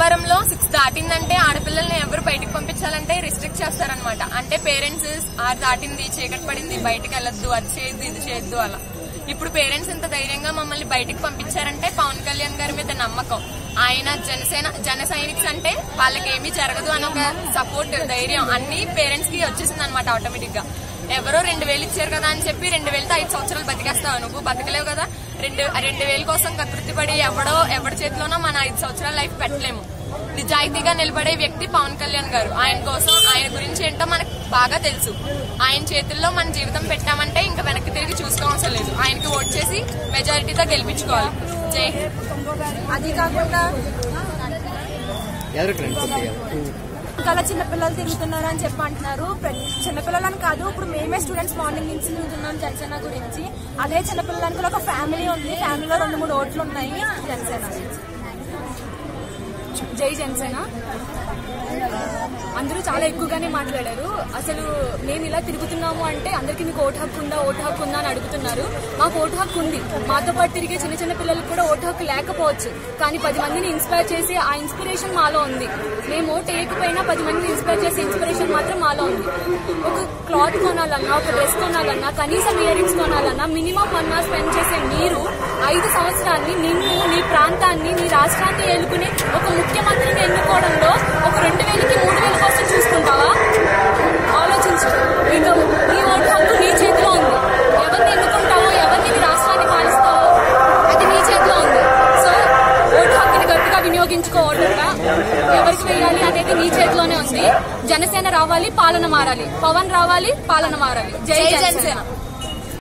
భీమవరంలో 6 దాటిందంటే ఆడపిల్లల్ని ఎవరు బయటకు పంపించాలంటే రిస్ట్రిక్ట్ చేస్తారనమాట. అంటే పేరెంట్స్ 6 దాటింది, చీకటి పడింది, బయటకు వెళ్ళొద్దు, అది చేయొద్దు, ఇది చేయొద్దు అలా. ఇప్పుడు పేరెంట్స్ ఇంత ధైర్యంగా మమ్మల్ని బయటకు పంపించారంటే పవన్ కళ్యాణ్ గారి మీద నమ్మకం. ఆయన జన సైనిక్స్ అంటే వాళ్ళకి ఏమీ జరగదు అని ఒక సపోర్ట్, ధైర్యం అన్ని పేరెంట్స్ కి వచ్చేసింది అనమాట ఆటోమేటిక్ గా. ఎవరో 2000 ఇచ్చారు కదా అని చెప్పి 2000తో 5 సంవత్సరాలు బతికేస్తావు, నువ్వు బతకలేవు కదా. 2000 కోసం కకృతి పడి ఎవడి చేతిలోనో మన 5 సంవత్సరాల లైఫ్ పెట్టలేము. నిజాయితీగా నిలబడే వ్యక్తి పవన్ కళ్యాణ్ గారు. ఆయన కోసం, ఆయన గురించి ఏంటో మనకు బాగా తెలుసు. ఆయన చేతుల్లో మన జీవితం పెట్టామంటే ఇంకా వెనక్కి తిరిగి చూసుకోవసరం లేదు. ఆయనకి ఓట్ చేసి మెజారిటీతో గెలిపించుకోవాలి. జై. అది కాకుండా చాలా చిన్నపిల్లలు తిరుగుతున్నారు అని చెప్పి అంటున్నారు. చిన్నపిల్లలని కాదు, ఇప్పుడు మేమే స్టూడెంట్స్ మార్నింగ్ నుంచి తిరుగుతున్నాం జనసేన గురించి. అదే చిన్నపిల్లలకి ఒక ఫ్యామిలీ ఉంది, ఫ్యామిలీలో 2-3 ఓట్లు ఉన్నాయి. జనసేన. జై జనసేన. అందరూ చాలా ఎక్కువగానే మాట్లాడారు. అసలు మేము ఇలా తిరుగుతున్నాము అంటే అందరికీ మీకు ఓటు హక్కు ఉందా అని అడుగుతున్నారు. మాకు ఓటు హక్కు ఉంది. మాతో పాటు తిరిగే చిన్న చిన్న పిల్లలకు కూడా ఓటు హక్కు లేకపోవచ్చు, కానీ 10 మందిని ఇన్స్పైర్ చేసి ఆ ఇన్స్పిరేషన్ మాలో ఉంది. మేము ఓటు వేయకపోయినా 10 మందిని ఇన్స్పైర్ చేసే ఇన్స్పిరేషన్ మాత్రం మాలో ఉంది. ఒక క్లాత్ కొనాలన్నా, ఒక డ్రెస్ కొనాలన్నా, కనీసం ఇయర్ రింగ్స్ కొనాలన్నా మినిమం 1 hour స్పెండ్ చేసే మీరు 5 సంవత్సరాన్ని నిన్ను, నీ ప్రాంతాన్ని, నీ రాష్ట్రాన్ని ఏలుకునే ఒక ముఖ్యమంత్రిని ఎన్నుకోవడంలో ఒక 2000కి 3000 కోసం చూసుకుంటావా? ఆలోచించు. నీ ఓటు హక్కు నీ చేతిలో ఉంది. ఎవరిని ఎన్నుకుంటావో, ఎవరిని నీ రాష్ట్రాన్ని పాలిస్తావో అది నీ చేతిలో ఉంది. సో ఓటు హక్కుని గట్టిగా వినియోగించుకో. ఓటుగా ఎవరికి వేయాలి అనేది నీ చేతిలోనే ఉంది. జనసేన రావాలి, పాలన మారాలి. పవన్ రావాలి, పాలన మారాలి. జై జనసేన.